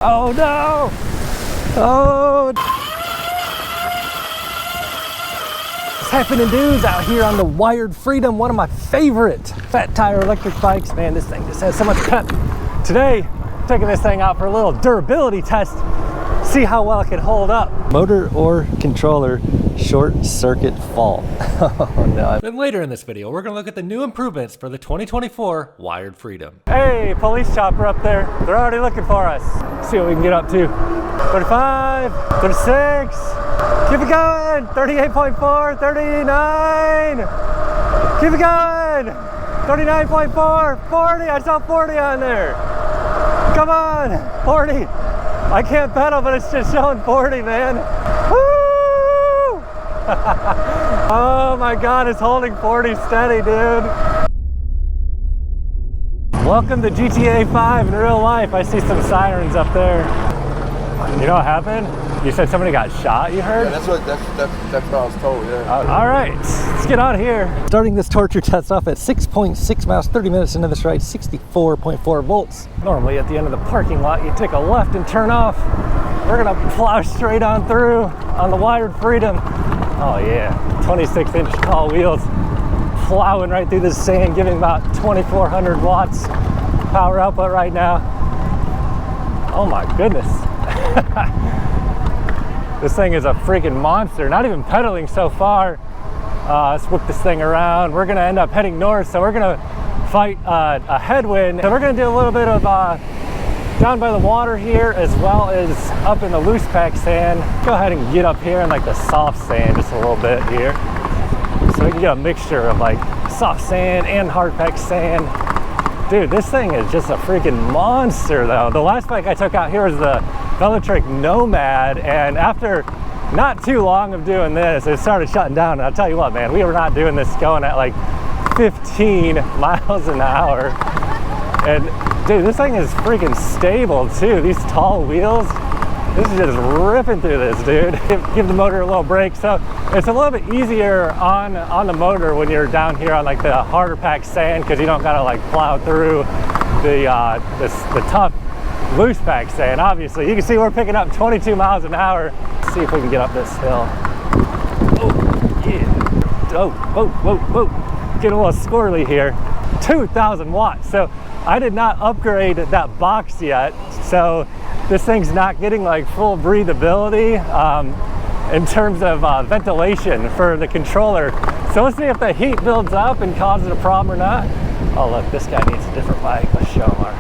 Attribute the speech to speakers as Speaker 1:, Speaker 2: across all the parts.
Speaker 1: Oh no! Oh! What's happening, dudes? Out here on the Wired Freedom, one of my favorite fat tire electric bikes. Man, this thing just has so much pep. Today, taking this thing out for a little durability test. See how well it can hold up. Motor or controller short circuit fault. Oh no. Then later in this video, we're gonna look at the new improvements for the 2024 Wired Freedom. Hey, police chopper up there. They're already looking for us. See what we can get up to. 35, 36, keep it going. 38.4, 39. Keep it going. 39.4, 40, I saw 40 on there. Come on, 40. I can't pedal, but it's just showing 40, man. Woo! Oh my God, it's holding 40 steady, dude. Welcome to GTA 5 in real life. I see some sirens up there. You know what happened? You said somebody got shot, you heard?
Speaker 2: Yeah, that's what I was told, yeah.
Speaker 1: All right, let's get out of here. Starting this torture test off at 6.6 miles, 30 minutes into this ride, 64.4 volts. Normally at the end of the parking lot, you take a left and turn off. We're gonna plow straight on through on the Wired Freedom. Oh yeah, 26-inch tall wheels, plowing right through the sand, giving about 2,400 watts power output right now. Oh my goodness. This thing is a freaking monster. Not even pedaling so far. Let's whip this thing around. We're gonna end up heading north, so we're gonna fight a headwind. So we're gonna do a little bit of down by the water here, as well as up in the loose pack sand. Go ahead and get up here in like the soft sand just a little bit here. So we can get a mixture of like soft sand and hard pack sand. Dude, this thing is just a freaking monster though. The last bike I took out here was the Velotric Nomad, and after not too long of doing this, it started shutting down. And I'll tell you what, man, we were not doing this going at like 15 miles an hour. And dude, this thing is freaking stable too. These tall wheels, this is just ripping through this, dude. Give the motor a little break. So it's a little bit easier on the motor when you're down here on like the harder packed sand, because you don't gotta like plow through the tough loose pack sand. Obviously, you can see we're picking up 22 miles an hour. Let's see if we can get up this hill. Oh yeah. Oh, whoa, whoa, whoa. Getting a little squirrely here. 2,000 watts. So I did not upgrade that box yet. So this thing's not getting like full breathability in terms of ventilation for the controller. So let's see if the heat builds up and causes a problem or not. Oh look, this guy needs a different bike. Let's show him ours.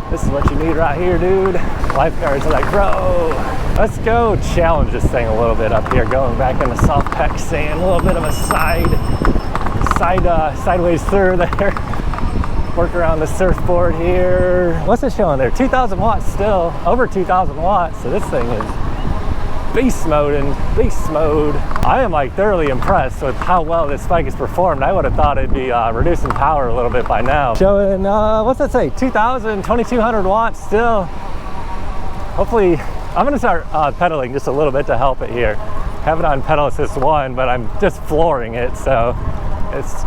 Speaker 1: This is what you need right here, dude. Lifeguards are like, bro, let's go challenge this thing a little bit up here, going back in the soft pack sand, a little bit of a sideways through there. Work around the surfboard here. What's it showing there? 2,000 watts still, over 2,000 watts. So this thing is beast mode and beast mode. I am like thoroughly impressed with how well this bike has performed. I would have thought it'd be reducing power a little bit by now. Showing, what's that say? 2,000, 2,200 watts still. Hopefully, I'm gonna start pedaling just a little bit to help it here. Have it on pedal assist 1, but I'm just flooring it, so it's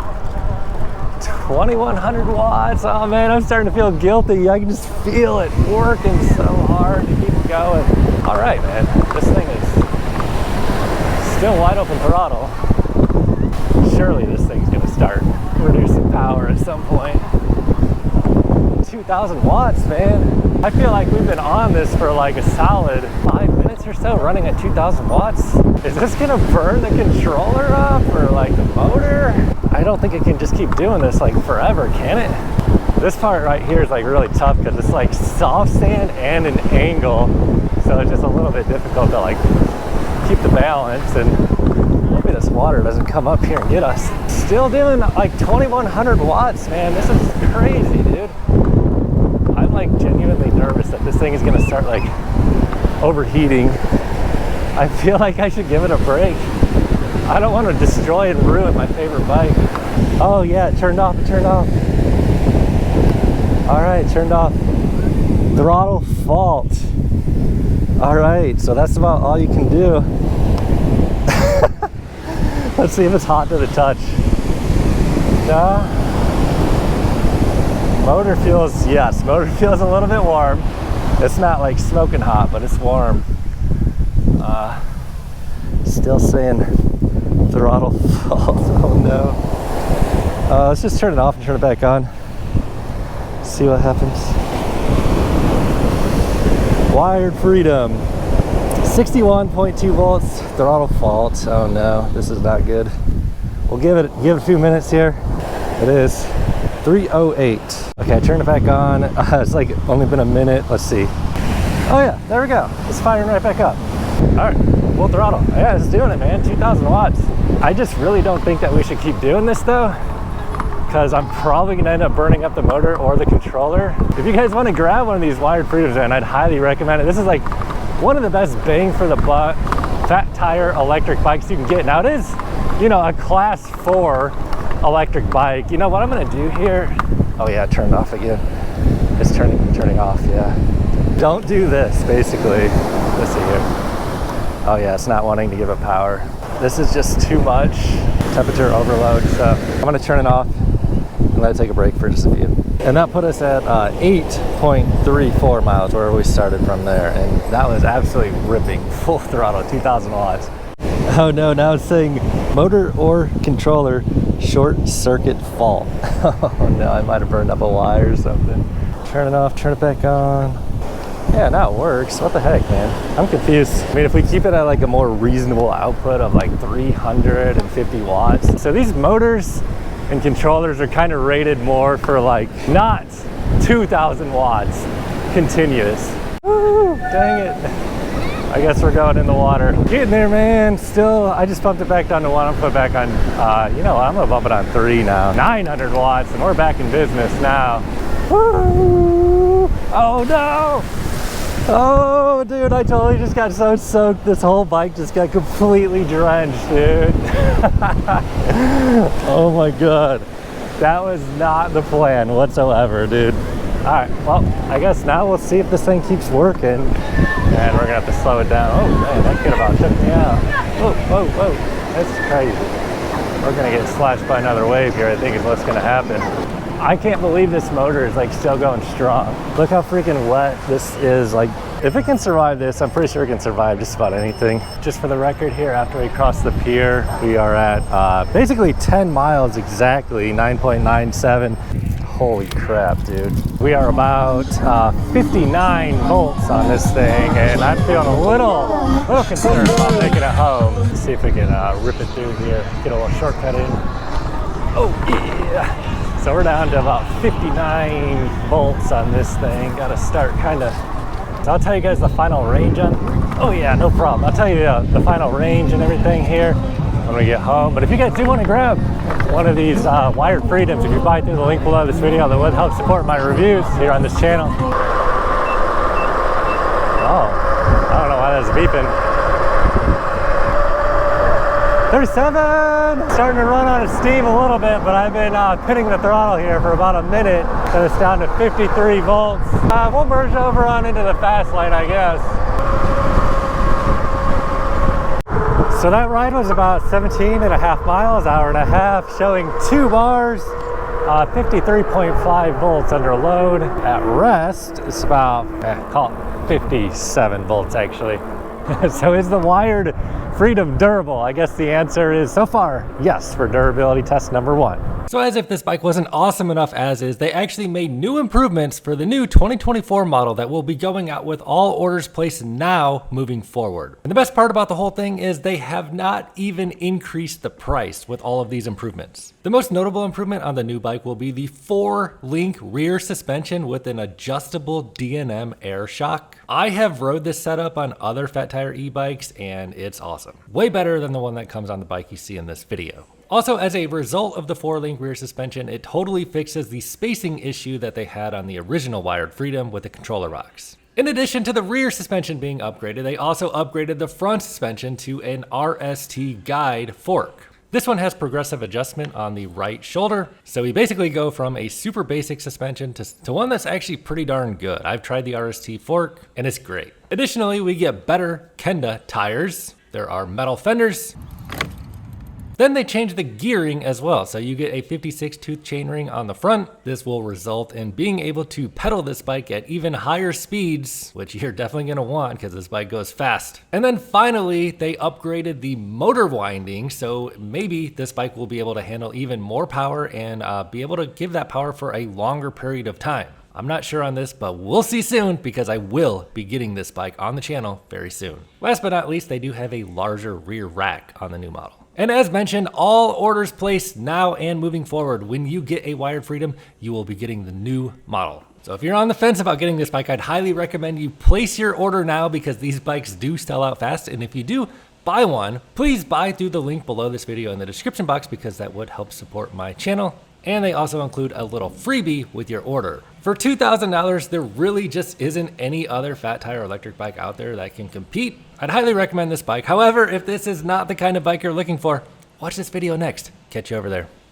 Speaker 1: 2,100 watts. Oh man, I'm starting to feel guilty. I can just feel it working so hard to keep going. All right, man, this thing is still wide open throttle. Surely this thing's gonna start reducing power at some point. 2,000 watts, man. I feel like we've been on this for like a solid 5 minutes or so, running at 2,000 watts. Is this gonna burn the controller up or like the motor? I don't think it can just keep doing this like forever, can it? This part right here is like really tough because it's like soft sand and an angle. So it's just a little bit difficult to like keep the balance, and hopefully this water doesn't come up here and get us. Still doing like 2,100 watts, man. This is crazy, dude. I'm like genuinely nervous that this thing is gonna start like overheating. I feel like I should give it a break. I don't want to destroy and ruin my favorite bike. Oh yeah, it turned off, it turned off. All right, turned off. Throttle fault. All right, so that's about all you can do. Let's see if it's hot to the touch. No. Motor feels, yes, motor feels a little bit warm. It's not like smoking hot, but it's warm. Still saying throttle fault. Oh no. Let's just turn it off and turn it back on. See what happens. Wired freedom. 61.2 volts. Throttle fault. Oh no, this is not good. We'll give it a few minutes here. It is 3:08. Okay, I turned it back on. It's like only been a minute. Let's see. Oh yeah, there we go. It's firing right back up. All right, full throttle. Yeah, it's doing it, man. 2,000 watts. I just really don't think that we should keep doing this though, because I'm probably gonna end up burning up the motor or the controller. If you guys want to grab one of these wired freedoms, and I'd highly recommend it. This is like one of the best bang for the buck fat tire electric bikes you can get. Now it is, you know, a class 4 electric bike. You know what I'm gonna do here? Oh yeah, it turned off again. It's turning off, yeah. Don't do this, basically. Let's see here. Oh yeah, it's not wanting to give it power. This is just too much temperature overload, so I'm gonna turn it off and let it take a break for just a few. And that put us at 8.34 miles where we started from there, and that was absolutely ripping, full throttle, 2,000 watts. Oh no, now it's saying motor or controller short circuit fault. Oh no, I might have burned up a wire or something. Turn it off, turn it back on. Yeah, now it works. What the heck, man? I'm confused. I mean, if we keep it at like a more reasonable output of like 350 watts. So these motors and controllers are kind of rated more for like not 2,000 watts continuous. Woo, dang it. I guess we're going in the water. Getting there, man. Still, I just bumped it back down to 1. I'm put back on, you know what? I'm gonna bump it on 3 now. 900 watts, and we're back in business now. Woo! Oh no! Oh, dude, I totally just got so soaked. This whole bike just got completely drenched, dude. Oh my God. That was not the plan whatsoever, dude. All right, well, I guess now we'll see if this thing keeps working, and we're gonna have to slow it down. Oh man, that could about took me out. Whoa, whoa, whoa, that's crazy. We're gonna get slashed by another wave here, I think is what's gonna happen. I can't believe this motor is like still going strong. Look how freaking wet this is. Like, if it can survive this, I'm pretty sure it can survive just about anything. Just for the record here, after we cross the pier, we are at basically 10 miles exactly, 9.97. Holy crap, dude. We are about 59 volts on this thing, and I'm feeling a little concerned about making it home. Let's see if we can rip it through here, get a little shortcut in. Oh yeah. So we're down to about 59 volts on this thing. Got to start kind of. So I'll tell you guys the final range on. Oh yeah, no problem. I'll tell you the final range and everything here when we get home. But if you guys do want to grab one of these wired freedoms, if you buy through the link below this video, that would help support my reviews here on this channel. Oh, I don't know why that's beeping. 37, starting to run out of steam a little bit, but I've been pinning the throttle here for about a minute, so it's down to 53 volts. We'll merge over on into the fast lane, I guess. So that ride was about 17 and a half miles, hour and a half, showing 2 bars, 53.5 volts under load. At rest, it's about, call it 57 volts actually. So is the wired freedom durable? I guess the answer is so far yes for durability test number 1. So as if this bike wasn't awesome enough as is, they actually made new improvements for the new 2024 model that will be going out with all orders placed now moving forward. And the best part about the whole thing is they have not even increased the price with all of these improvements. The most notable improvement on the new bike will be the 4-link rear suspension with an adjustable D&M air shock. I have rode this setup on other fat tire e-bikes and it's awesome. Way better than the one that comes on the bike you see in this video. Also, as a result of the 4-link rear suspension, it totally fixes the spacing issue that they had on the original wired freedom with the controller box. In addition to the rear suspension being upgraded, they also upgraded the front suspension to an RST guide fork. This one has progressive adjustment on the right shoulder, so we basically go from a super basic suspension to one that's actually pretty darn good. I've tried the RST fork and it's great. Additionally, we get better Kenda tires. There are metal fenders. Then they changed the gearing as well. So you get a 56 tooth chainring on the front. This will result in being able to pedal this bike at even higher speeds, which you're definitely gonna want because this bike goes fast. And then finally, they upgraded the motor winding. So maybe this bike will be able to handle even more power and be able to give that power for a longer period of time. I'm not sure on this, but we'll see soon because I will be getting this bike on the channel very soon. Last but not least, they do have a larger rear rack on the new model. And as mentioned, all orders placed now and moving forward, when you get a Wired Freedom, you will be getting the new model. So if you're on the fence about getting this bike, I'd highly recommend you place your order now because these bikes do sell out fast. And if you do buy one, please buy through the link below this video in the description box because that would help support my channel. And they also include a little freebie with your order. For $2,000, there really just isn't any other fat tire electric bike out there that can compete. I'd highly recommend this bike. However, if this is not the kind of bike you're looking for, watch this video next. Catch you over there.